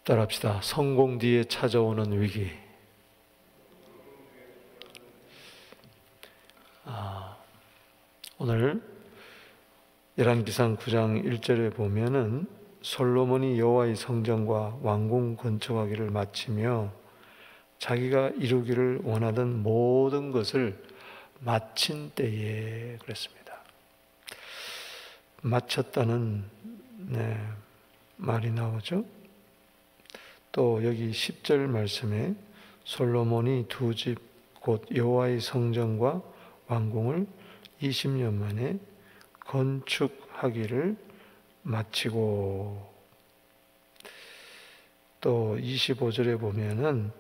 따라합시다. 성공 뒤에 찾아오는 위기. 오늘 열왕기상 9장 1절에 보면은 솔로몬이 여호와의 성전과 왕궁 건축하기를 마치며 자기가 이루기를 원하던 모든 것을 마친 때에 그랬습니다. 마쳤다는 말이 나오죠. 또 여기 10절 말씀에 솔로몬이 두 집 곧 여호와의 성전과 왕궁을 20년 만에 건축하기를 마치고, 또 25절에 보면은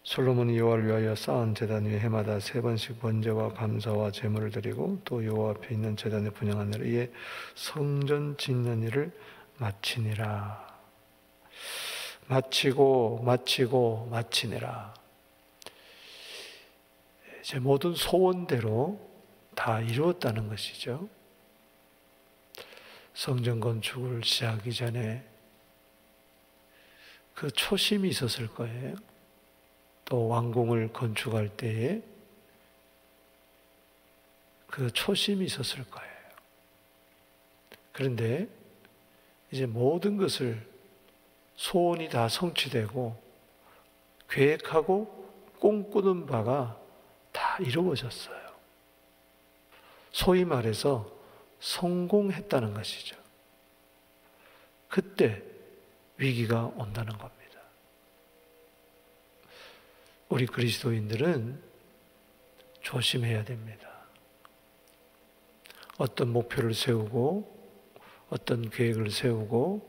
솔로몬이 여호와를 위하여 쌓은 제단 위에 해마다 3번씩 번제와 감사와 제물을 드리고 또 여호와 앞에 있는 제단에 분향하느라 이에 성전 짓는 일을 마치니라. 마치니라. 제 모든 소원대로 다 이루었다는 것이죠. 성전 건축을 시작하기 전에 그 초심이 있었을 거예요. 또 왕궁을 건축할 때에 그 초심이 있었을 거예요. 그런데 이제 모든 것을 소원이 다 성취되고 계획하고 꿈꾸는 바가 다 이루어졌어요. 소위 말해서 성공했다는 것이죠. 그때 위기가 온다는 겁니다. 우리 그리스도인들은 조심해야 됩니다. 어떤 목표를 세우고 어떤 계획을 세우고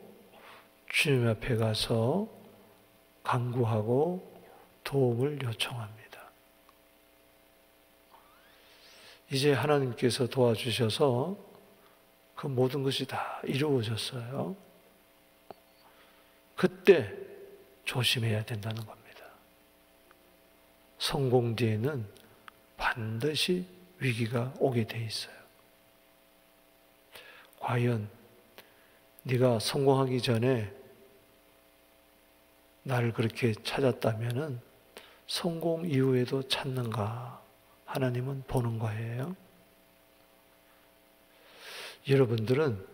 주님 앞에 가서 간구하고 도움을 요청합니다. 이제 하나님께서 도와주셔서 그 모든 것이 다 이루어졌어요. 그때 조심해야 된다는 겁니다. 성공 뒤에는 반드시 위기가 오게 돼 있어요. 과연 네가 성공하기 전에 나를 그렇게 찾았다면은 성공 이후에도 찾는가? 하나님은 보는 거예요. 여러분들은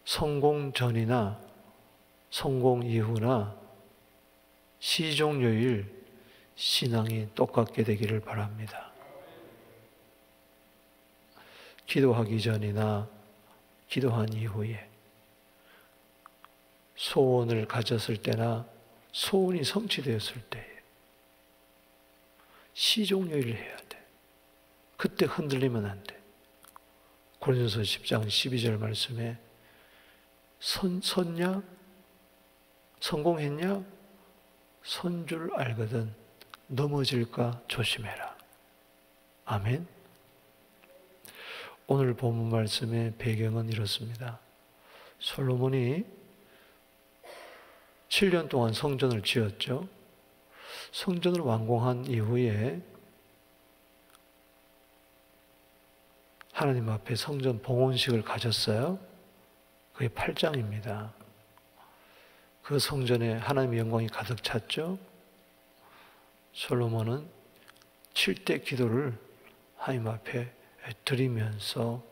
성공 전이나 성공 이후나 시종료일 신앙이 똑같게 되기를 바랍니다. 기도하기 전이나 기도한 이후에 소원을 가졌을 때나 소원이 성취되었을 때 시종료일을 해야 돼. 그때 흔들리면 안 돼. 고린도서 10장 12절 말씀에 섰냐? 성공했냐? 선 줄 알거든 넘어질까 조심해라. 아멘. 오늘 본문 말씀의 배경은 이렇습니다. 솔로몬이 7년 동안 성전을 지었죠. 성전을 완공한 이후에 하나님 앞에 성전 봉헌식을 가졌어요. 그게 8장입니다. 그 성전에 하나님의 영광이 가득 찼죠. 솔로몬은 7대 기도를 하나님 앞에 드리면서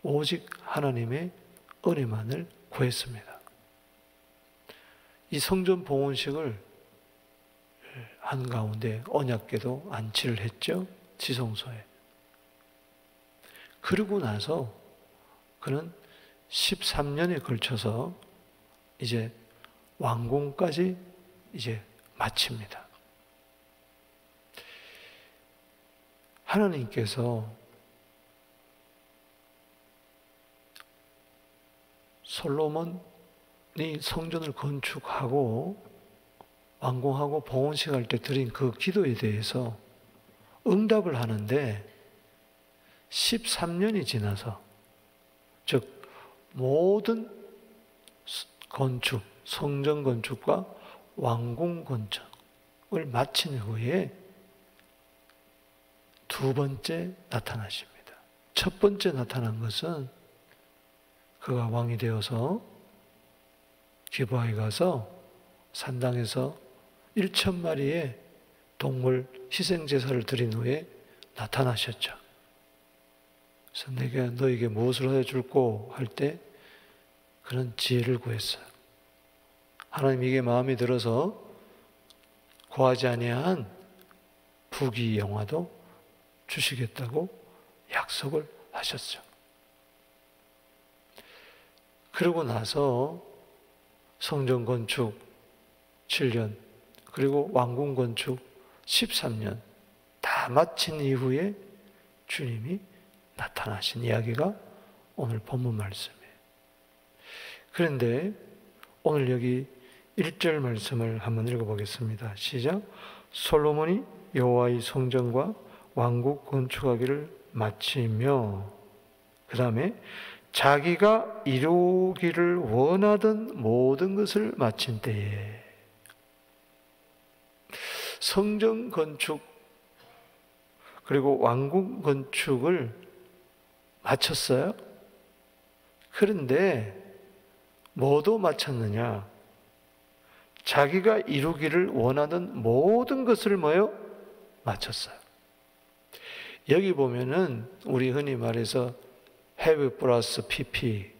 오직 하나님의 은혜만을 구했습니다. 이 성전 봉헌식을 한 가운데 언약궤도 안치를 했죠. 지성소에. 그러고 나서 그는 13년에 걸쳐서 이제 왕궁까지 이제 마칩니다. 하나님께서 솔로몬이 성전을 건축하고 완공하고 봉헌식 할 때 드린 그 기도에 대해서 응답을 하는데 13년이 지나서, 즉 모든 건축, 성전 건축과 왕궁 건축을 마친 후에 두 번째 나타나십니다. 첫 번째 나타난 것은 그가 왕이 되어서 기브아에 가서 산당에서 1,000마리의 동물 희생제사를 드린 후에 나타나셨죠. 그래서 내가 너에게 무엇을 해줄꼬 할 때 그런 지혜를 구했어요. 하나님 이게 마음에 들어서 구하지 아니한 부귀 영화도 주시겠다고 약속을 하셨죠. 그러고 나서 성전 건축 7년, 그리고 왕궁 건축 13년 다 마친 이후에 주님이 나타나신 이야기가 오늘 본문 말씀이에요. 그런데 오늘 여기 1절 말씀을 한번 읽어보겠습니다. 시작. 솔로몬이 여호와의 성전과 왕국 건축하기를 마치며, 그 다음에 자기가 이루기를 원하던 모든 것을 마친 때에, 성전 건축 그리고 왕궁 건축을 마쳤어요. 그런데 뭐도 마쳤느냐? 자기가 이루기를 원하던 모든 것을 뭐요? 마쳤어요. 여기 보면은 우리 흔히 말해서 have 플러스 pp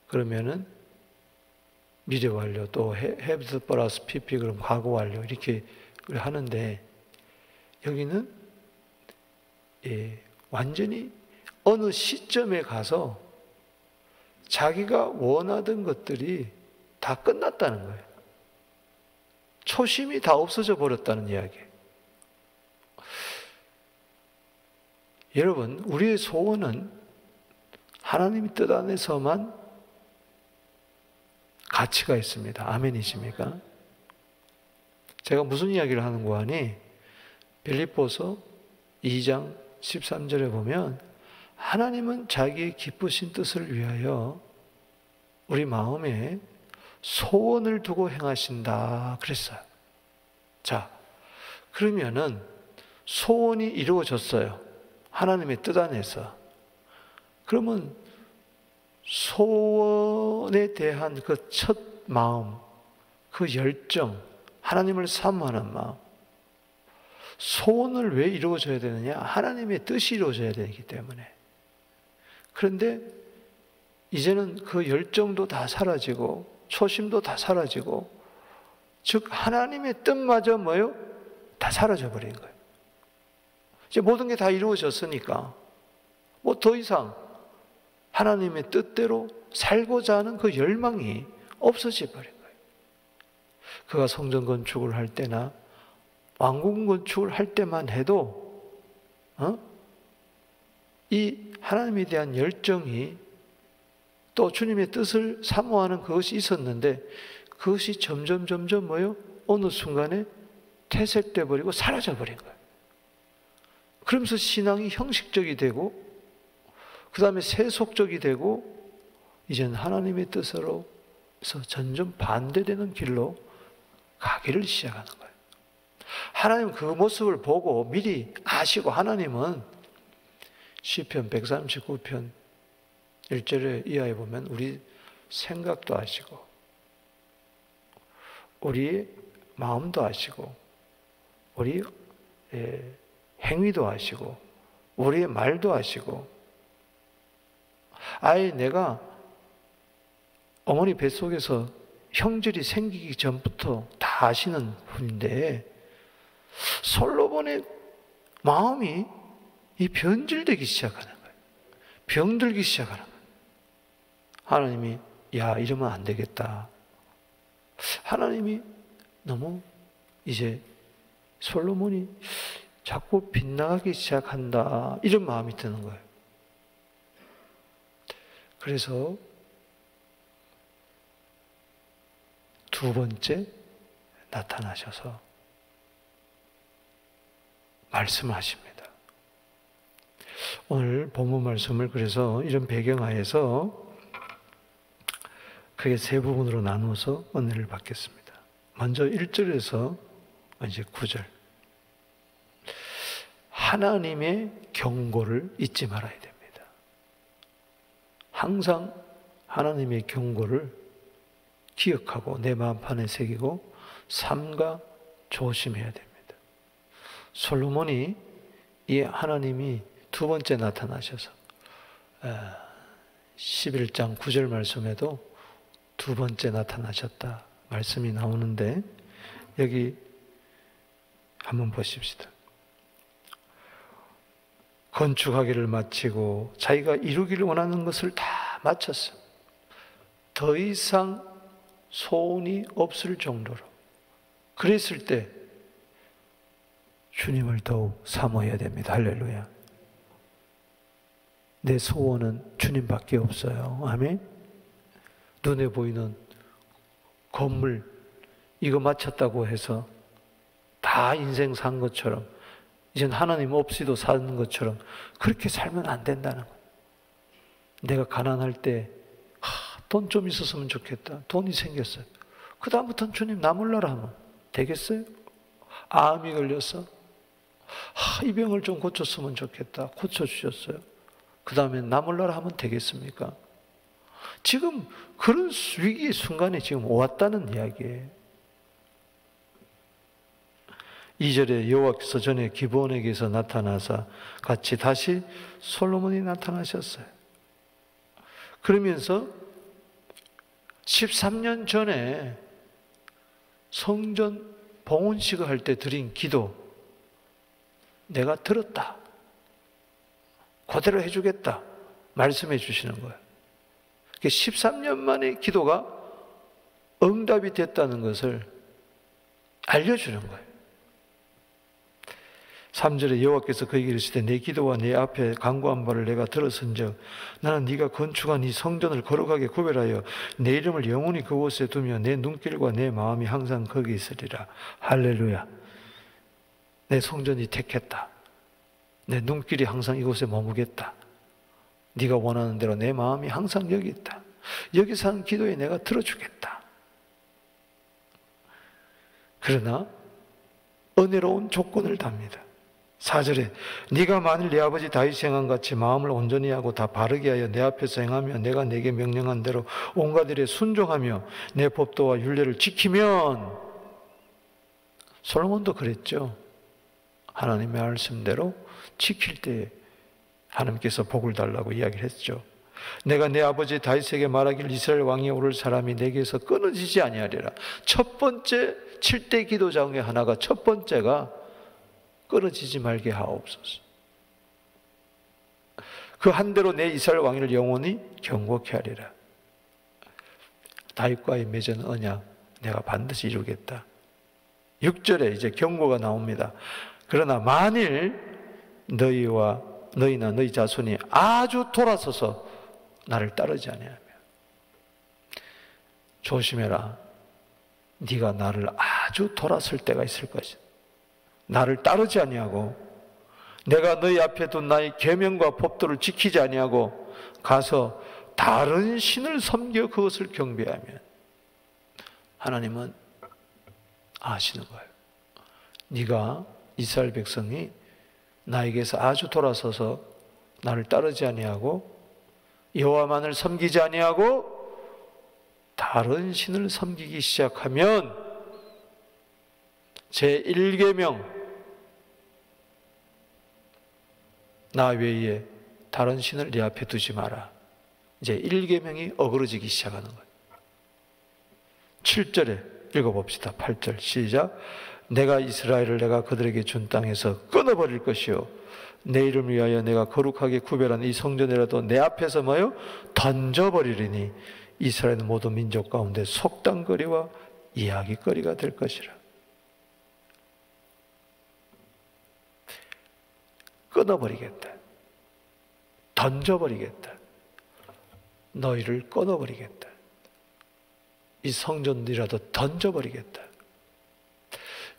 그러면은 미래 완료, 또 have 플러스 pp 그럼 과거 완료 이렇게 하는데, 여기는 완전히 어느 시점에 가서 자기가 원하던 것들이 다 끝났다는 거예요. 초심이 다 없어져 버렸다는 이야기예요. 여러분, 우리의 소원은 하나님의 뜻 안에서만 가치가 있습니다. 아멘이십니까? 제가 무슨 이야기를 하는 거 아니? 빌립보서 2장 13절에 보면 하나님은 자기의 기쁘신 뜻을 위하여 우리 마음에 소원을 두고 행하신다 그랬어요. 자, 그러면은 소원이 이루어졌어요. 하나님의 뜻 안에서. 그러면 소원에 대한 그 첫 마음, 그 열정, 하나님을 사모하는 마음, 소원을 왜 이루어져야 되느냐? 하나님의 뜻이 이루어져야 되기 때문에. 그런데 이제는 그 열정도 다 사라지고 초심도 다 사라지고, 즉 하나님의 뜻마저 뭐요? 다 사라져버린 거예요. 이제 모든 게 다 이루어졌으니까 뭐 더 이상 하나님의 뜻대로 살고자 하는 그 열망이 없어져 버린 거예요. 그가 성전 건축을 할 때나 왕궁 건축을 할 때만 해도 이 하나님에 대한 열정이, 또 주님의 뜻을 사모하는 그것이 있었는데, 그것이 점점 뭐요? 어느 순간에 퇴색돼 버리고 사라져 버린 거예요. 그러면서 신앙이 형식적이 되고, 그 다음에 세속적이 되고, 이제는 하나님의 뜻으로서 점점 반대되는 길로 가기를 시작하는 거예요. 하나님 그 모습을 보고 미리 아시고, 하나님은 시편 139편 1절에 이하에 보면 우리 생각도 아시고, 우리의 마음도 아시고, 우리 행위도 아시고, 우리의 말도 아시고, 아예 내가 어머니 뱃속에서 형질이 생기기 전부터 다 아시는 분인데, 솔로몬의 마음이 이 변질되기 시작하는 거예요. 병들기 시작하는 거예요. 하나님이 야, 이러면 안 되겠다. 하나님이 너무 이제 솔로몬이 자꾸 빗나가기 시작한다, 이런 마음이 드는 거예요. 그래서 두 번째 나타나셔서 말씀하십니다. 오늘 본문 말씀을 그래서 이런 배경하에서 크게 세 부분으로 나누어서 은혜를 받겠습니다. 먼저 1절에서 이제 9절. 하나님의 경고를 잊지 말아야 됩니다. 항상 하나님의 경고를 기억하고 내 마음판에 새기고 삼가 조심해야 됩니다. 솔로몬이 이 하나님이 두 번째 나타나셔서 11장 9절 말씀에도 두 번째 나타나셨다 말씀이 나오는데 여기 한번 보십시다. 건축하기를 마치고 자기가 이루기를 원하는 것을 다 마쳤어. 더 이상 소원이 없을 정도로. 그랬을 때 주님을 더욱 사모해야 됩니다. 할렐루야. 내 소원은 주님밖에 없어요. 아멘. 눈에 보이는 건물 이거 마쳤다고 해서 다 인생 산 것처럼 이젠 하나님 없이도 사는 것처럼 그렇게 살면 안 된다는 거예요. 내가 가난할 때 돈 좀 있었으면 좋겠다. 돈이 생겼어요. 그 다음부터는 주님 나 몰라라 하면 되겠어요? 암이 걸렸어. 이 병을 좀 고쳤으면 좋겠다. 고쳐주셨어요. 그 다음에 나 몰라라 하면 되겠습니까? 지금 그런 위기의 순간에 지금 왔다는 이야기예요. 2절에 여호와께서 전에 기브온에게서 나타나사 같이 다시 솔로몬이 나타나셨어요. 그러면서 13년 전에 성전 봉헌식을 할 때 드린 기도 내가 들었다. 그대로 해주겠다. 말씀해 주시는 거예요. 13년 만에 기도가 응답이 됐다는 것을 알려주는 거예요. 3절에 여호와께서 그에게 이르시되 내 기도와 내 앞에 간구한 바를 내가 들었은즉 나는 네가 건축한 이 성전을 거룩하게 구별하여 내 이름을 영원히 그곳에 두며 내 눈길과 내 마음이 항상 거기 있으리라. 할렐루야. 내 성전이 택했다. 내 눈길이 항상 이곳에 머무겠다. 네가 원하는 대로 내 마음이 항상 여기 있다. 여기서 하는 기도에 내가 들어주겠다. 그러나 은혜로운 조건을 답니다. 4절에 네가 만일 내 아버지 다윗이 행한 같이 마음을 온전히 하고 다 바르게 하여 내 앞에서 행하며 내가 내게 명령한 대로 온갖 일에 순종하며 내 법도와 율례를 지키면, 솔로몬도 그랬죠. 하나님의 말씀대로 지킬 때 하나님께서 복을 달라고 이야기를 했죠. 내가 내 아버지 다윗에게 말하기를 이스라엘 왕이 오를 사람이 내게서 끊어지지 아니하리라. 첫 번째 7대 기도 중에 하나가, 첫 번째가 끊어지지 말게 하옵소서. 그 한 대로 내 이스라엘 왕위를 영원히 경고케 하리라. 다윗과의 맺은 언약 내가 반드시 이루겠다. 6절에 이제 경고가 나옵니다. 그러나 만일 너희나 너희 자손이 아주 돌아서서 나를 따르지 아니하면 조심해라. 네가 나를 아주 돌아설 때가 있을 것이다. 나를 따르지 아니하고 내가 너희 앞에 둔 나의 계명과 법도를 지키지 아니하고 가서 다른 신을 섬겨 그것을 경배하면, 하나님은 아시는 거예요. 네가 이스라엘 백성이 나에게서 아주 돌아서서 나를 따르지 아니하고 여호와만을 섬기지 아니하고 다른 신을 섬기기 시작하면 제1계명 나 외에 다른 신을 네 앞에 두지 마라. 이제 1계명이 어그러지기 시작하는 거예요. 7절에 읽어봅시다. 8절 시작. 내가 이스라엘을 내가 그들에게 준 땅에서 끊어버릴 것이요 내 이름을 위하여 내가 거룩하게 구별한 이 성전이라도 내 앞에서 뭐요? 던져버리리니 이스라엘은 모든 민족 가운데 속담거리와 이야기거리가 될 것이라. 끊어버리겠다. 던져버리겠다. 너희를 끊어버리겠다. 이 성전이라도 던져버리겠다.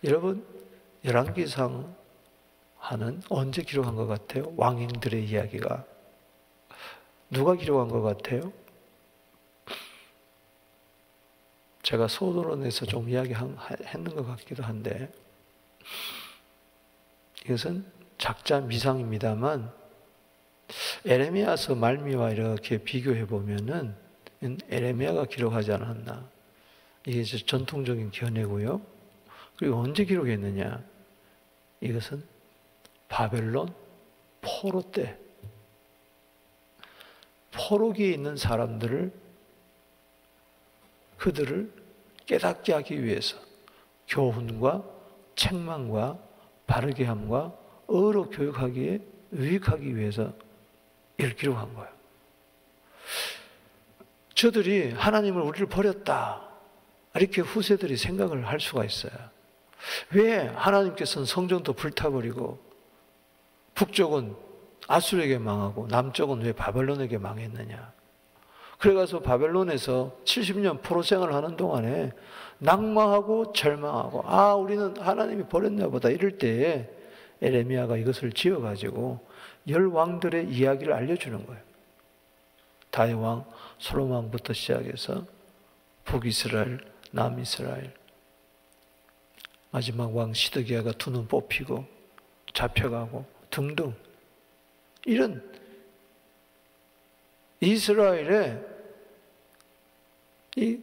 여러분, 열왕기상 하는 언제 기록한 것 같아요? 왕행들의 이야기가 누가 기록한 것 같아요? 제가 소도론에서 좀 이야기했는 것 같기도 한데, 이것은 작자 미상입니다만 에레미야서 말미와 이렇게 비교해 보면은 에레미야가 기록하지 않았나. 이게 이제 전통적인 견해고요. 그리고 언제 기록했느냐? 이것은 바벨론 포로 때, 포로기에 있는 사람들을, 그들을 깨닫게 하기 위해서 교훈과 책망과 바르게 함과 의로 교육하기에 유익하기 위해서 이를 기록한 거예요. 저들이 하나님을 우리를 버렸다, 이렇게 후세들이 생각을 할 수가 있어요. 왜 하나님께서는 성전도 불타버리고 북쪽은 아수르에게 망하고 남쪽은 왜 바벨론에게 망했느냐? 그래가서 바벨론에서 70년 포로 생활을 하는 동안에 낙망하고 절망하고, 아, 우리는 하나님이 버렸나 보다 이럴 때에 에레미야가 이것을 지어가지고 10왕들의 이야기를 알려주는 거예요. 다윗 왕, 솔로몬 왕부터 시작해서 북이스라엘, 남이스라엘, 마지막 왕 시드기야가 두 눈 뽑히고 잡혀가고 등등, 이런 이스라엘의 이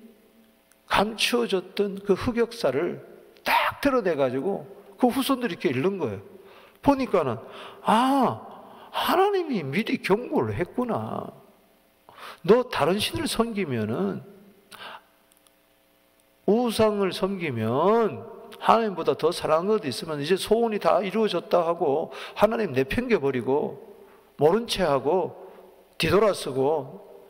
감추어졌던 그 흑역사를 딱 드러내가지고 그 후손들이 이렇게 읽는 거예요. 보니까는, 아, 하나님이 미리 경고를 했구나. 너 다른 신을 섬기면은, 우상을 섬기면 하나님보다 더 사랑하는 것도 있으면 이제 소원이 다 이루어졌다 하고 하나님 내팽개버리고 모른 채 하고 뒤돌아서고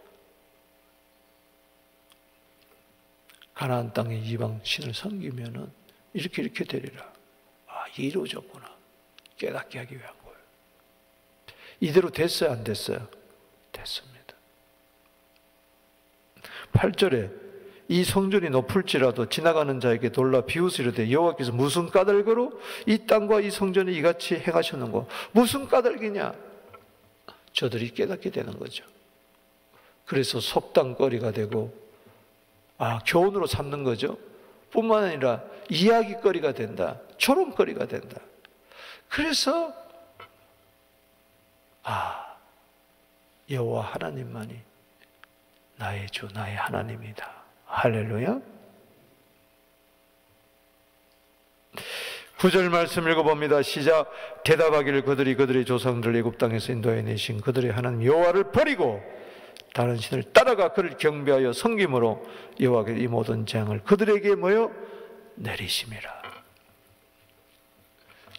가나안 땅의 이방 신을 섬기면은 이렇게 되리라. 아, 이루어졌구나. 깨닫게 하기 위한 거예요. 이대로 됐어요, 안 됐어요? 됐습니다. 8절에 이 성전이 높을지라도 지나가는 자에게 놀라 비웃으려되 여호와께서 무슨 까닭으로 이 땅과 이 성전을 이같이 행하셨는고? 무슨 까닭이냐? 저들이 깨닫게 되는 거죠. 그래서 속담거리가 되고, 아, 교훈으로 삼는 거죠. 뿐만 아니라 이야기거리가 된다. 조롱거리가 된다. 그래서 아, 여호와 하나님만이 나의 주, 나의 하나님이다. 할렐루야. 9절 말씀 읽어봅니다. 시작. 대답하기를 그들의 조상들을 애굽 땅에서 인도해 내신 그들의 하나님 여호와를 버리고 다른 신을 따라가 그를 경배하여 섬김으로 여호와께서 이 모든 재앙을 그들에게 뭐요? 내리심이라.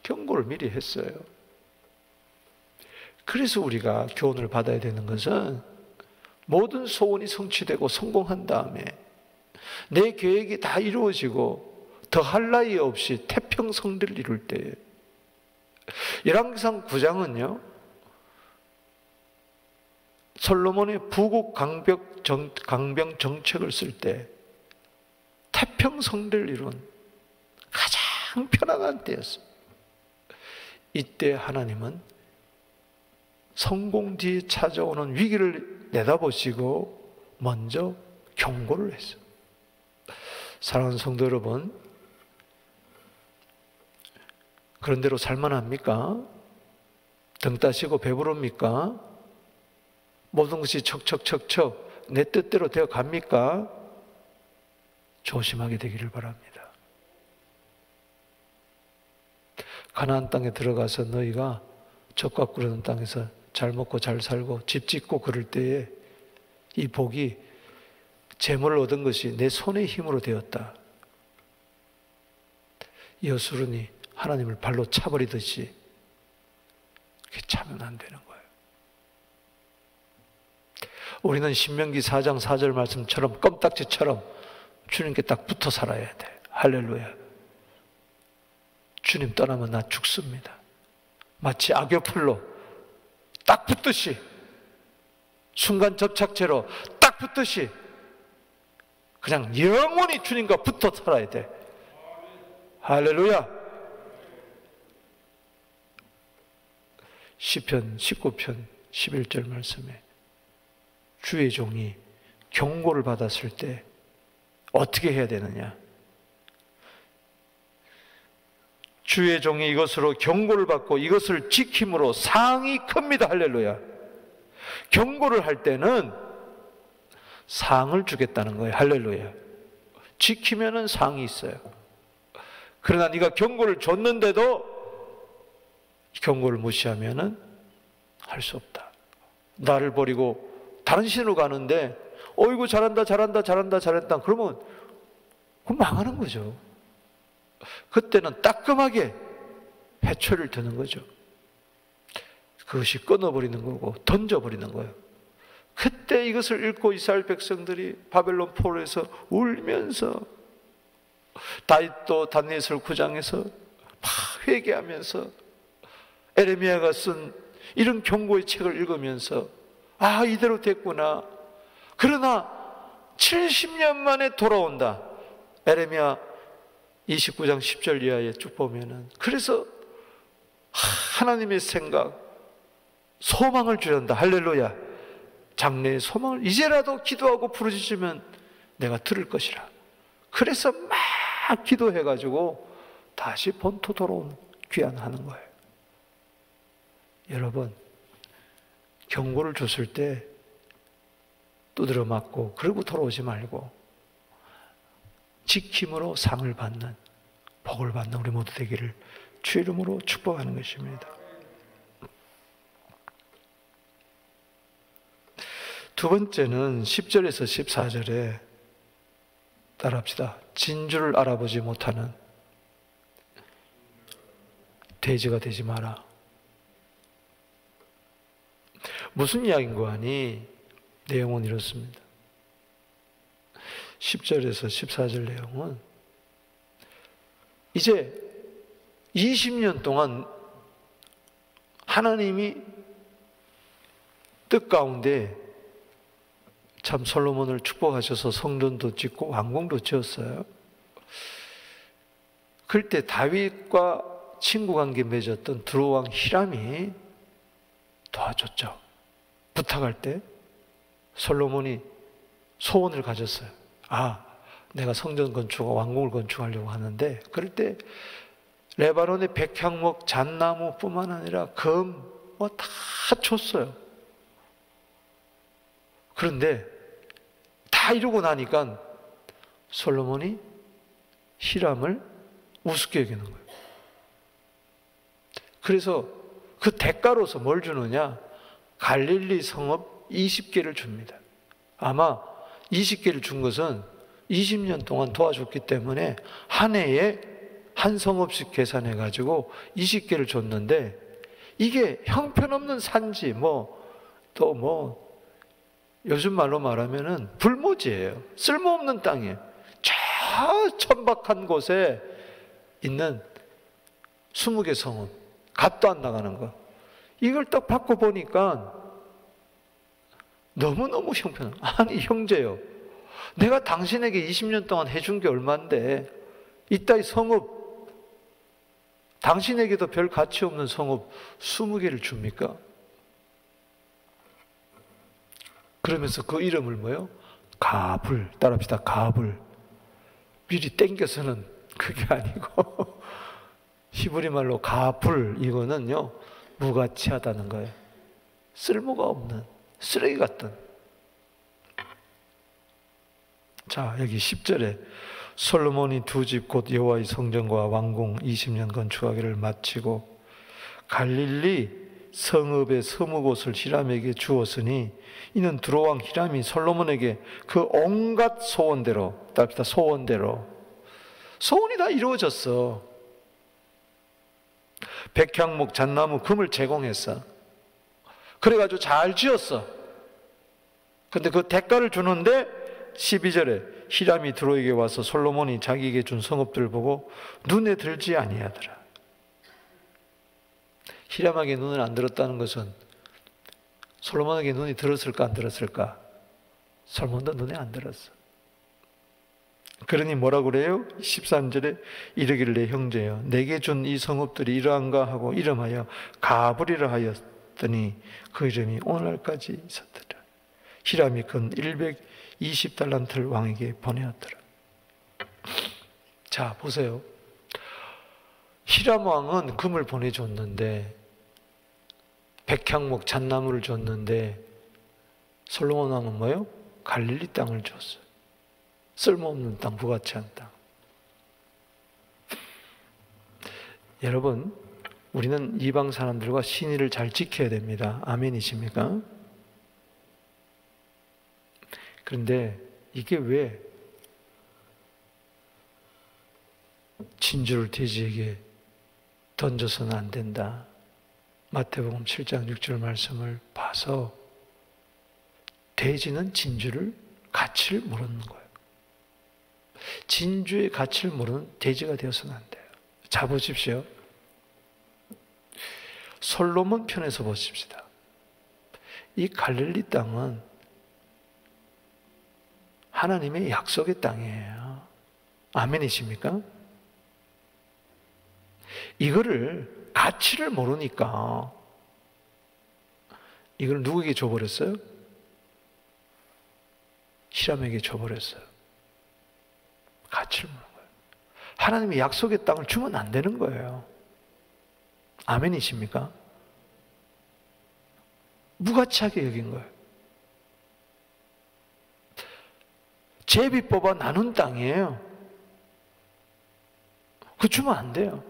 경고를 미리 했어요. 그래서 우리가 교훈을 받아야 되는 것은 모든 소원이 성취되고 성공한 다음에 내 계획이 다 이루어지고 더할 나위 없이 태평성대를 이룰 때에, 열왕기상 9장은요 솔로몬의 부국 강병 정책을 쓸 때 태평성대를 이룬 가장 편안한 때였어요. 이때 하나님은 성공 뒤에 찾아오는 위기를 내다보시고 먼저 경고를 했어요. 사랑하는 성도 여러분, 그런 대로 살만합니까? 등 따시고 배부릅니까? 모든 것이 척척척척 내 뜻대로 되어 갑니까? 조심하게 되기를 바랍니다. 가나안 땅에 들어가서 너희가 젖과 꿀하는 땅에서 잘 먹고 잘 살고 집 짓고 그럴 때에 이 복이 재물을 얻은 것이 내 손의 힘으로 되었다. 여수run이 하나님을 발로 차버리듯이 그렇게 차면 안 되는 거예요. 우리는 신명기 4장 4절 말씀처럼 껌딱지처럼 주님께 딱 붙어 살아야 돼. 할렐루야. 주님 떠나면 나 죽습니다. 마치 악여풀로 딱 붙듯이, 순간 접착제로 딱 붙듯이 그냥 영원히 주님과 붙어 살아야 돼. 할렐루야. 시편 19편 11절 말씀에 주의 종이 경고를 받았을 때 어떻게 해야 되느냐? 주의 종이 이것으로 경고를 받고 이것을 지킴으로 상이 큽니다. 할렐루야. 경고를 할 때는 상을 주겠다는 거예요. 할렐루야. 지키면은 상이 있어요. 그러나 네가 경고를 줬는데도 경고를 무시하면은 할 수 없다. 나를 버리고 다른 신으로 가는데 어이구 잘한다 잘한다 잘한다 잘했다 그러면 그건 망하는 거죠. 그때는 따끔하게 해초를 드는 거죠. 그것이 끊어버리는 거고 던져버리는 거예요. 그때 이것을 읽고 이스라엘 백성들이 바벨론 포로에서 울면서 다윗도 다니엘서 9장에서 막 회개하면서 에레미야가 쓴 이런 경고의 책을 읽으면서 아 이대로 됐구나. 그러나 70년 만에 돌아온다. 에레미야 29장 10절 이하에 쭉 보면은 그래서 하나님의 생각 소망을 주련다. 할렐루야. 장래의 소망을 이제라도 기도하고 부르짖으면 내가 들을 것이라. 그래서 막 기도해가지고 다시 본토 돌아온 귀환하는 거예요. 여러분 경고를 줬을 때 두드려 맞고 그러고 돌아오지 말고 지킴으로 상을 받는 복을 받는 우리 모두 되기를 주의 이름으로 축복하는 것입니다. 두 번째는 10절에서 14절에 따라합시다. 진주를 알아보지 못하는 돼지가 되지 마라. 무슨 이야기인고 하니 내용은 이렇습니다. 10절에서 14절 내용은 이제 20년 동안 하나님이 뜻 가운데 참 솔로몬을 축복하셔서 성전도 짓고 왕궁도 지었어요. 그때 다윗과 친구 관계 맺었던 두로왕 히람이 도와줬죠. 부탁할 때 솔로몬이 소원을 가졌어요. 아, 내가 성전 건축과 왕궁을 건축하려고 하는데 그럴 때 레바논의 백향목, 잣나무뿐만 아니라 금 뭐 다 줬어요. 그런데 다 이루고 나니까 솔로몬이 히람을 우습게 여기는 거예요. 그래서 그 대가로서 뭘 주느냐? 갈릴리 성읍 20개를 줍니다. 아마 20개를 준 것은 20년 동안 도와줬기 때문에 한 해에 한 성읍씩 계산해가지고 20개를 줬는데 이게 형편없는 산지 요즘 말로 말하면은 불모지예요. 쓸모없는 땅이에요. 저 천박한 곳에 있는 20개 성읍, 값도 안 나가는 거. 이걸 딱 받고 보니까 너무너무 형편없어요. 아니 형제요, 내가 당신에게 20년 동안 해준 게 얼만데 이따위 성읍, 당신에게도 별 가치 없는 성읍 20개를 줍니까? 그러면서 그 이름을 뭐요? 가불, 따라합시다. 가불. 미리 땡겨서는 그게 아니고 히브리 말로 가불, 이거는요 무가치하다는 거예요. 쓸모가 없는 쓰레기 같은. 자, 여기 10절에 솔로몬이 두 집 곧 여호와의 성전과 왕궁 20년 건축하기를 마치고 갈릴리 성읍의 20곳을 히람에게 주었으니 이는 두로왕 히람이 솔로몬에게 그 온갖 소원대로, 따릅시다. 소원이 다 이루어졌어. 백향목, 잣나무, 금을 제공했어. 그래가지고 잘 지었어. 근데 그 대가를 주는데 12절에 히람이 두로에게 와서 솔로몬이 자기에게 준 성읍들을 보고 눈에 들지 아니하더라. 히람에게 눈을 안 들었다는 것은 솔로몬에게 눈이 들었을까 안 들었을까? 솔로몬도 눈에 안 들었어. 그러니 뭐라 그래요? 13절에 이르기를 내 형제여 내게 준 이 성읍들이 이러한가 하고 이름하여 가불이라 하였더니 그 이름이 오늘날까지 있었더라. 히람이 근 120달란트를 왕에게 보내었더라. 자, 보세요. 히람 왕은 금을 보내줬는데 백향목, 잣나무를 줬는데 솔로몬 왕은 뭐요? 갈릴리 땅을 줬어요. 쓸모없는 땅, 부가치한 땅. 여러분, 우리는 이방 사람들과 신의를 잘 지켜야 됩니다. 아멘이십니까? 그런데 이게 왜 진주를 돼지에게 던져서는 안 된다. 마태복음 7장 6절 말씀을 봐서 돼지는 진주를 가치를 모르는 거예요. 진주의 가치를 모르는 돼지가 되어서는 안 돼요. 자, 보십시오. 솔로몬 편에서 보십시다. 이 갈릴리 땅은 하나님의 약속의 땅이에요. 아멘이십니까? 이거를 가치를 모르니까 이걸 누구에게 줘버렸어요? 히람에게 줘버렸어요. 가치를 모르는 거예요. 하나님의 약속의 땅을 주면 안 되는 거예요. 아멘이십니까? 무가치하게 여긴 거예요. 제비 뽑아 나눈 땅이에요. 그거 주면 안 돼요.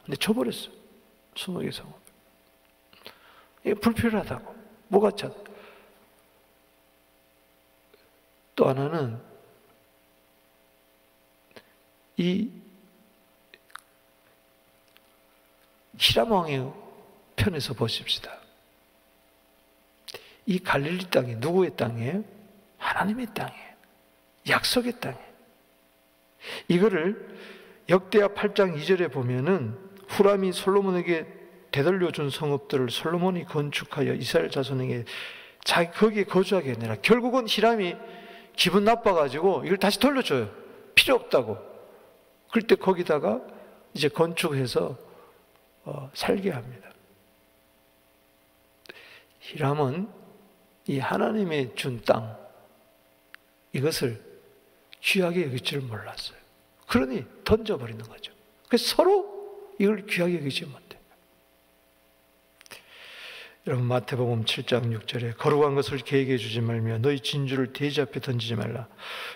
근데 줘버렸어요. 20개 성읍. 이게 불필요하다고. 무가치하다. 또 하나는 이 히람 왕의 편에서 보십시다. 이 갈릴리 땅이 누구의 땅이에요? 하나님의 땅이에요. 약속의 땅이에요. 이거를 역대하 8장 2절에 보면은 후람이 솔로몬에게 되돌려 준 성읍들을 솔로몬이 건축하여 이스라엘 자손에게 거기에 거주하게 아니라 결국은 히람이 기분 나빠가지고 이걸 다시 돌려줘요. 필요 없다고. 그럴 때 거기다가 이제 건축해서 살게 합니다. 히람은 이 하나님의 준 땅, 이것을 귀하게 여길 줄 몰랐어요. 그러니 던져버리는 거죠. 그래서 서로 이걸 귀하게 여기지 못해요. 여러분, 마태복음 7장 6절에 거룩한 것을 개에게 주지 말며 너희 진주를 돼지 앞에 던지지 말라.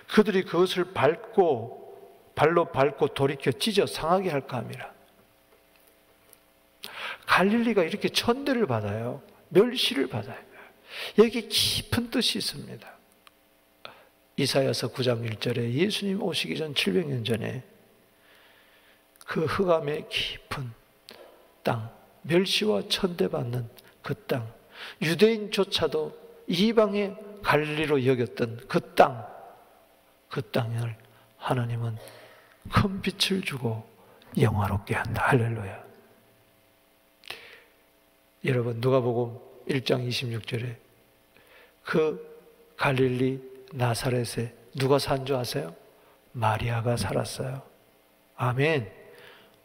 그들이 그것을 발로 밟고 돌이켜 찢어 상하게 할까 함이라. 갈릴리가 이렇게 천대를 받아요. 멸시를 받아요. 여기 깊은 뜻이 있습니다. 이사야서 9장 1절에 예수님 오시기 전 700년 전에 그 흑암의 깊은 땅, 멸시와 천대받는 그 땅, 유대인조차도 이방의 갈릴리로 여겼던 그 땅을 하나님은 큰 빛을 주고 영화롭게 한다. 할렐루야. 여러분, 누가복음 1장 26절에 그 갈릴리 나사렛에 누가 산 줄 아세요? 마리아가 살았어요. 아멘.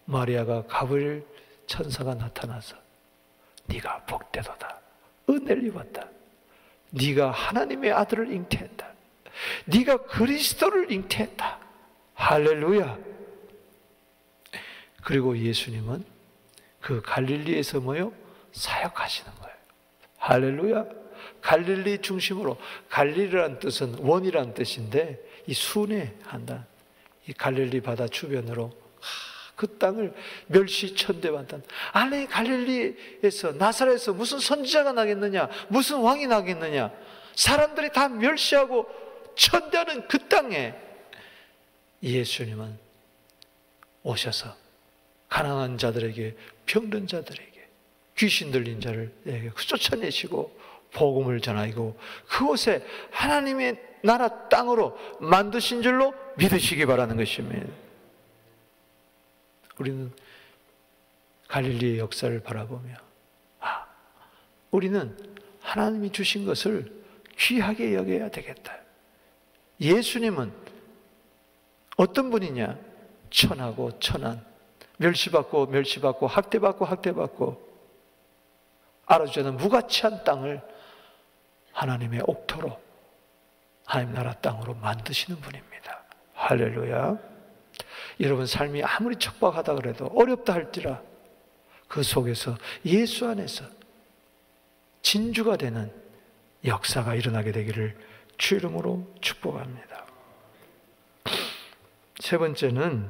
마리아가 가브리엘 천사가 나타나서 네가 복되도다. 은혜를 입었다. 네가 하나님의 아들을 잉태했다. 네가 그리스도를 잉태했다. 할렐루야. 그리고 예수님은 그 갈릴리에서 뭐요? 사역하시는 거예요. 할렐루야. 갈릴리 중심으로, 갈릴리라는 뜻은 원이라는 뜻인데 이 순회한다. 이 갈릴리 바다 주변으로 그 땅을 멸시 천대받던. 아니, 갈릴리에서 나사렛에서 무슨 선지자가 나겠느냐, 무슨 왕이 나겠느냐, 사람들이 다 멸시하고 천대하는 그 땅에 예수님은 오셔서 가난한 자들에게, 병든 자들에게, 귀신 들린 자를 쫓아내시고 복음을 전하고 그곳에 하나님의 나라 땅으로 만드신 줄로 믿으시기 바라는 것입니다. 우리는 갈릴리의 역사를 바라보며 우리는 하나님이 주신 것을 귀하게 여겨야 되겠다. 예수님은 어떤 분이냐? 천하고 천한, 멸시받고 학대받고 알아주지 않은 무가치한 땅을 하나님의 옥토로, 하나님 나라 땅으로 만드시는 분입니다. 할렐루야. 여러분, 삶이 아무리 척박하다 그래도, 어렵다 할지라 그 속에서 예수 안에서 진주가 되는 역사가 일어나게 되기를 주 이름으로 축복합니다. 세 번째는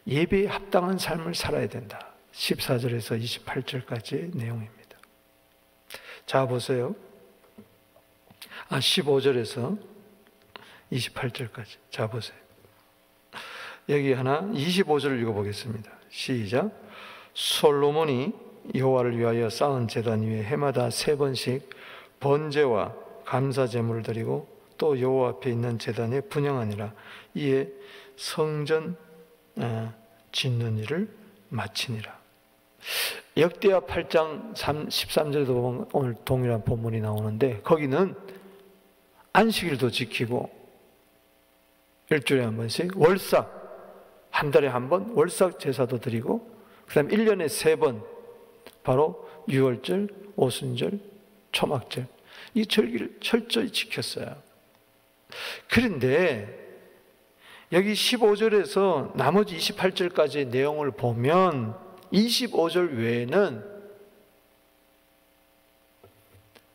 예배에 합당한 삶을 살아야 된다. 14절에서 28절까지의 내용입니다. 자, 보세요. 15절에서 28절까지. 자, 보세요. 여기 하나 25절을 읽어보겠습니다. 시작. 솔로몬이 여호와를 위하여 쌓은 제단 위에 해마다 3번씩 번제와 감사 제물을 드리고 또 여호와 앞에 있는 제단에 분향하니라. 이에 성전 짓는 일을 마치니라. 역대하 8장 13절에도 보면 오늘 동일한 본문이 나오는데, 거기는 안식일도 지키고 일주일에 한 번씩 월삭, 한 달에 한 번 월삭 제사도 드리고, 그 다음에 1년에 3번 바로 유월절, 오순절, 초막절, 이 절기를 철저히 지켰어요. 그런데 여기 15절에서 나머지 28절까지의 내용을 보면 25절 외에는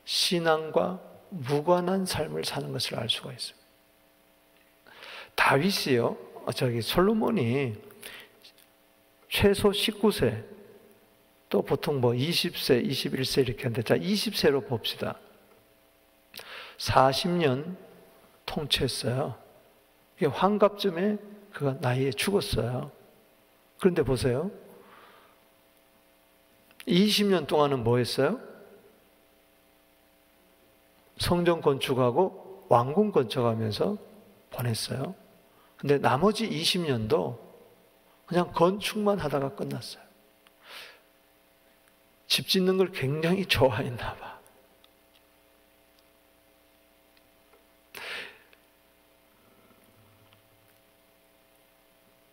신앙과 무관한 삶을 사는 것을 알 수가 있습니다. 다윗이요, 솔로몬이 최소 19세, 또 보통 20세, 21세 이렇게 하는데, 자, 20세로 봅시다. 40년 통치했어요. 환갑쯤에 그가 나이에 죽었어요. 그런데 보세요. 20년 동안은 뭐 했어요? 성전 건축하고 왕궁 건축하면서 보냈어요. 근데 나머지 20년도 그냥 건축만 하다가 끝났어요. 집 짓는 걸 굉장히 좋아했나 봐.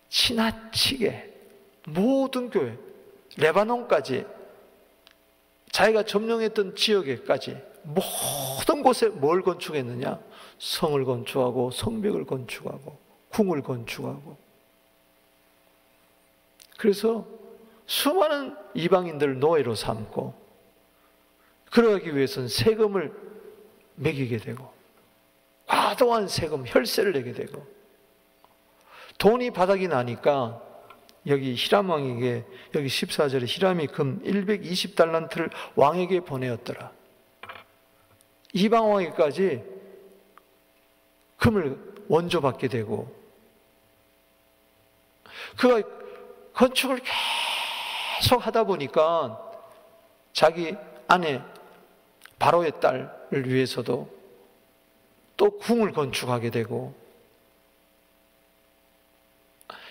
지나치게 모든 교회, 레바논까지, 자기가 점령했던 지역에까지 모든 곳에 뭘 건축했느냐? 성을 건축하고 성벽을 건축하고 궁을 건축하고. 그래서 수많은 이방인들을 노예로 삼고, 그러기 위해서는 세금을 매기게 되고, 과도한 세금, 혈세를 내게 되고, 돈이 바닥이 나니까 여기 히람 왕에게, 여기 14절에 히람이 금 120달란트를 왕에게 보내었더라. 이방 왕에게까지 금을 원조받게 되고, 그가 건축을 계속 하다 보니까 자기 아내 바로의 딸을 위해서도 또 궁을 건축하게 되고,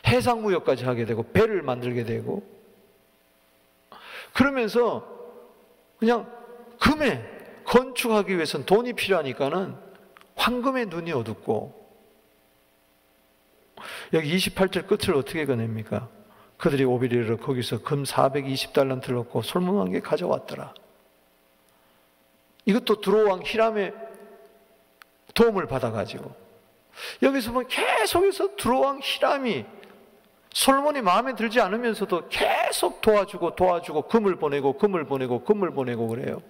해상무역까지 하게 되고, 배를 만들게 되고, 그러면서 그냥 금에 건축하기 위해서는 돈이 필요하니까는 황금에 눈이 어둡고, 여기 28절 끝을 어떻게 꺼냅니까? 그들이 오비리로 거기서 금 420달란트를 얻고 솔몬 왕에게 가져왔더라. 이것도 두로왕 히람의 도움을 받아가지고, 여기서 보면 계속해서 두로왕 히람이 솔몬이 마음에 들지 않으면서도 계속 도와주고 금을 보내고 그래요.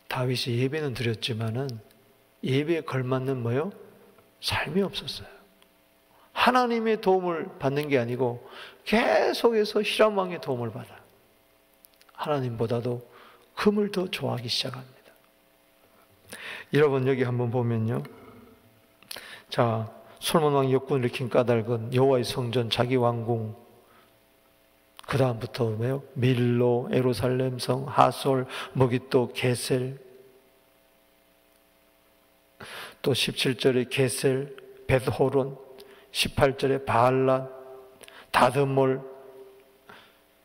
다윗이 예배는 드렸지만은 예배에 걸맞는 뭐요? 삶이 없었어요. 하나님의 도움을 받는 게 아니고 계속해서 히람 왕의 도움을 받아 하나님보다도 금을 더 좋아하기 시작합니다. 여러분, 여기 한번 보면요, 자, 솔몬 왕이 역군을 일으킨 까닭은 여호와의 성전, 자기 왕궁, 그 다음부터 뭐요? 밀로, 예루살렘 성, 하솔, 머깃도, 게셀, 또 17절에 게셀, 벳호론, 18절에 바알란, 다드몰,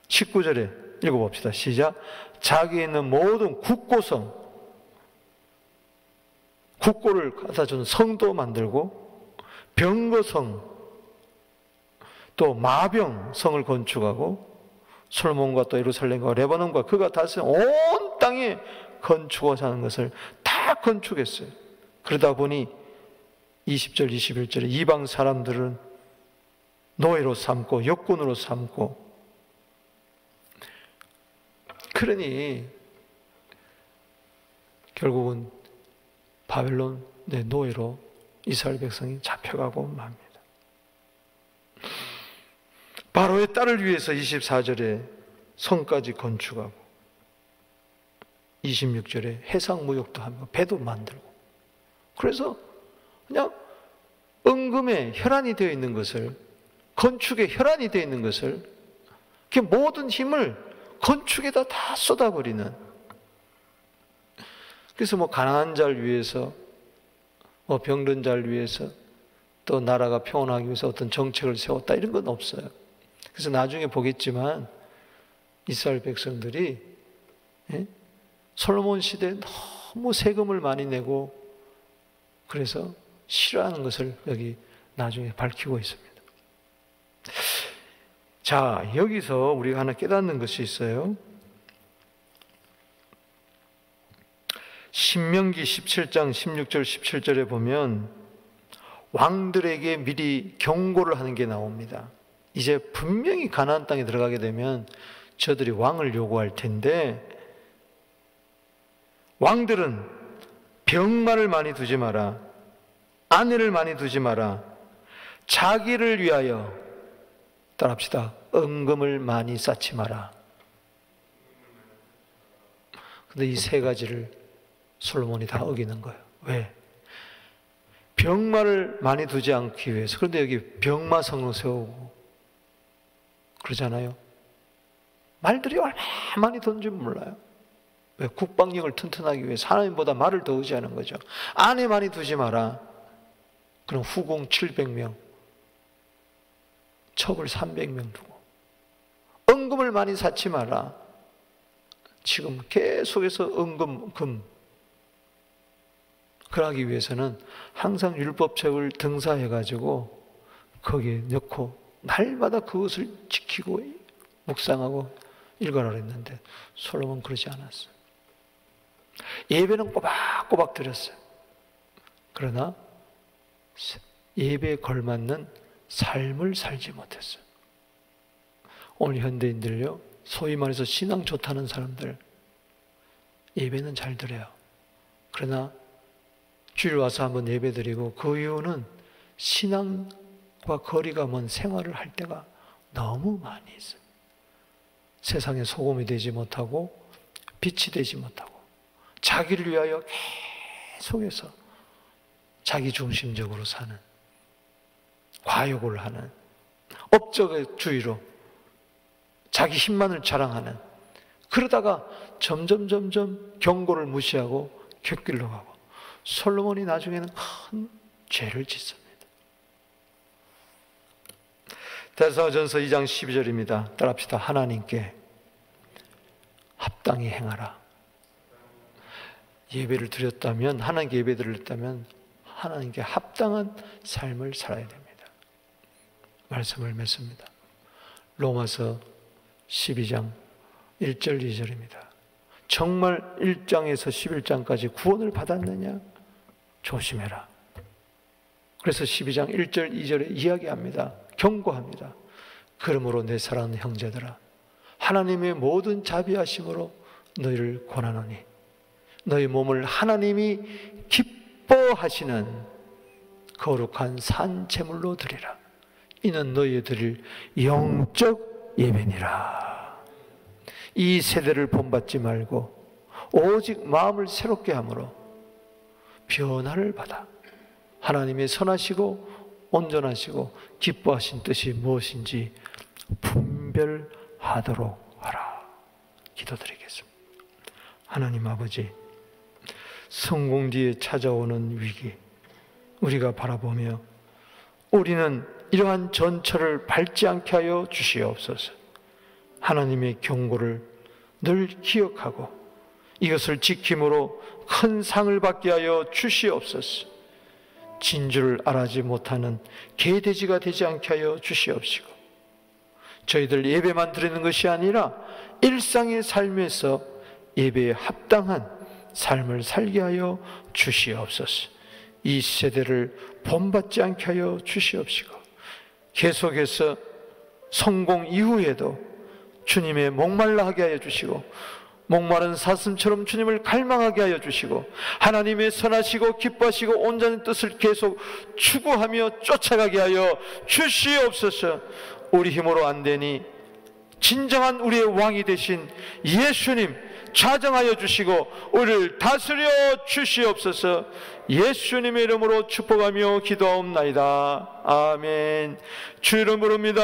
19절에 읽어봅시다. 시작. 자기에 있는 모든 국고성, 국고를 갖다 주는 성도 만들고, 병거성, 또 마병성을 건축하고, 솔몬과 또 예루살렘과 레바논과 그가 다스린 온 땅에 건축하자 하는 것을 다 건축했어요. 그러다 보니 20절, 21절에 이방 사람들은 노예로 삼고 역군으로 삼고, 그러니 결국은 바벨론의 노예로 이스라엘 백성이 잡혀가고 맙니다. 바로의 딸을 위해서 24절에 성까지 건축하고 26절에 해상무역도 하며 배도 만들고, 그래서 그냥 은금에 혈안이 되어 있는 것을, 건축에 혈안이 되어 있는 것을, 그 모든 힘을 건축에다 다 쏟아버리는, 그래서 뭐 가난한 자를 위해서, 뭐 병든 자를 위해서, 또 나라가 평온하기 위해서 어떤 정책을 세웠다, 이런 건 없어요. 그래서 나중에 보겠지만 이스라엘 백성들이 솔로몬 시대에 너무 세금을 많이 내고 그래서 싫어하는 것을 여기 나중에 밝히고 있습니다. 자, 여기서 우리가 하나 깨닫는 것이 있어요. 신명기 17장 16절 17절에 보면 왕들에게 미리 경고를 하는 게 나옵니다. 이제 분명히 가나안 땅에 들어가게 되면 저들이 왕을 요구할 텐데, 왕들은 병마를 많이 두지 마라, 아내를 많이 두지 마라, 자기를 위하여, 따라합시다, 은금을 많이 쌓지 마라. 근데 이 세 가지를 솔로몬이 다 어기는 거예요. 왜? 병마를 많이 두지 않기 위해서. 그런데 여기 병마성을 세우고 그러잖아요. 말들이 얼마나 많이 던지 몰라요. 왜? 국방력을 튼튼하기 위해서 하나님보다 말을 더 의지하는 거죠. 아내 많이 두지 마라. 그럼 후궁 700명, 첩을 300명 두고, 은금을 많이 쌓지 마라. 지금 계속해서 은금, 금. 그러기 위해서는 항상 율법책을 등사해가지고 거기에 넣고 날마다 그것을 지키고 묵상하고 읽어라 그랬는데 솔로몬 그러지 않았어요. 예배는 꼬박꼬박 드렸어요. 그러나 예배에 걸맞는 삶을 살지 못했어요. 오늘 현대인들요, 소위 말해서 신앙 좋다는 사람들, 예배는 잘 드려요. 그러나 주일 와서 한번 예배 드리고 그 이유는 신앙과 거리가 먼 생활을 할 때가 너무 많이 있어요. 세상에 소금이 되지 못하고 빛이 되지 못하고 자기를 위하여 계속해서 자기 중심적으로 사는, 과욕을 하는, 업적주의로 자기 힘만을 자랑하는, 그러다가 점점 경고를 무시하고 곁길로 가고, 솔로몬이 나중에는 큰 죄를 짓습니다. 데살로니가전서 2장 12절입니다. 따라합시다. 하나님께 합당히 행하라. 예배를 드렸다면, 하나님께 예배를 드렸다면 하나님께 합당한 삶을 살아야 됩니다. 말씀을 맺습니다. 로마서 12장 1절 2절입니다. 정말 1장에서 11장까지 구원을 받았느냐? 조심해라. 그래서 12장 1절 2절에 이야기합니다. 경고합니다. 그러므로 내 사랑하는 형제들아, 하나님의 모든 자비하심으로 너희를 권하노니 너희 몸을 하나님이 기뻐하시는 거룩한 산 제물로 드리라. 이는 너희의 드릴 영적 예배니라. 이 세대를 본받지 말고 오직 마음을 새롭게 함으로 변화를 받아 하나님의 선하시고 온전하시고 기뻐하신 뜻이 무엇인지 분별하도록 하라. 기도드리겠습니다. 하나님 아버지, 성공 뒤에 찾아오는 위기 우리가 바라보며 우리는 이러한 전철을 밟지 않게 하여 주시옵소서. 하나님의 경고를 늘 기억하고 이것을 지킴으로 큰 상을 받게 하여 주시옵소서. 진주를 알아지 못하는 개돼지가 되지 않게 하여 주시옵시고, 저희들 예배만 드리는 것이 아니라 일상의 삶에서 예배에 합당한 삶을 살게 하여 주시옵소서. 이 세대를 본받지 않게 하여 주시옵시고, 계속해서 성공 이후에도 주님의 목말라 하게 하여 주시고 목마른 사슴처럼 주님을 갈망하게 하여 주시고 하나님의 선하시고 기뻐하시고 온전한 뜻을 계속 추구하며 쫓아가게 하여 주시옵소서. 우리 힘으로 안 되니 진정한 우리의 왕이 되신 예수님 좌정하여 주시고 우리를 다스려 주시옵소서. 예수님의 이름으로 축복하며 기도하옵나이다. 아멘. 주 이름 부릅니다.